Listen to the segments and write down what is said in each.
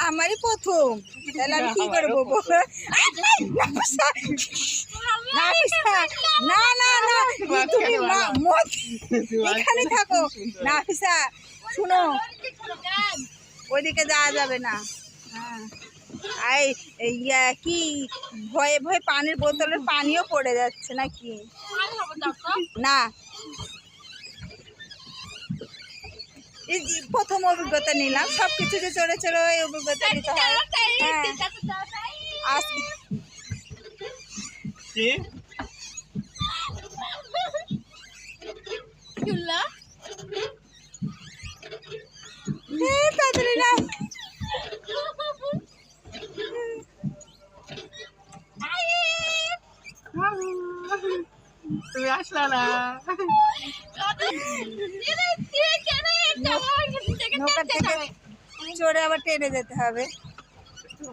আমারই প্রথম, তাহলে আমি কি করবো? না না না, তুমি এখানে থাকো। নাফিসা শুনো, ওইদিকে যাওয়া যাবে না। হ্যাঁ, কি ভয়ে ভয়ে পানির বোতলের পানিও পড়ে যাচ্ছে নাকি? না, এই প্রথম অভিজ্ঞতা নিলাম, সবকিছু যে চড়ে চড়ে ওই অভিজ্ঞতা নিতে হয়। হ্যাঁ, তাড়াতাড়ি না, তুমি আসলা না। নৌকা থেকে চড়ে আবার ট্রেনে যেতে হবে।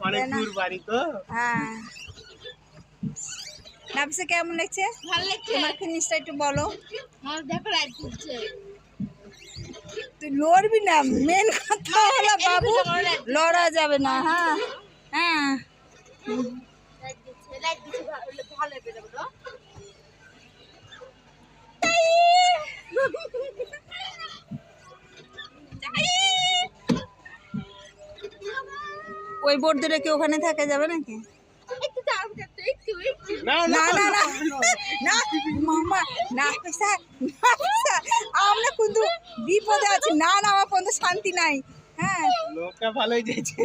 অনেক দূর বাড়ি তো। হ্যাঁ, নাফিসা কেমন লাগছে? ভালো লাগছে। তোমার ফিনিশটা একটু বলো। আমার দেখো রাইড করছে। তুই লড়বি না, মেন কথা হলো বাবু, লড়া যাবে না। হ্যাঁ হ্যাঁ, রাইড দিচ্ছে ভালো বেরো বলো। ওই বোর্ড ধরে কি ওখানে থাকা যাবে নাকি? একটু দাও, একটু না না না না মামা, নাফিসা নাফিসা, আমরা কিন্তু বিপদে আছি। না না, আমার পর্যন্ত শান্তি নাই। হ্যাঁ, লোকটা ভালোই যাচ্ছে।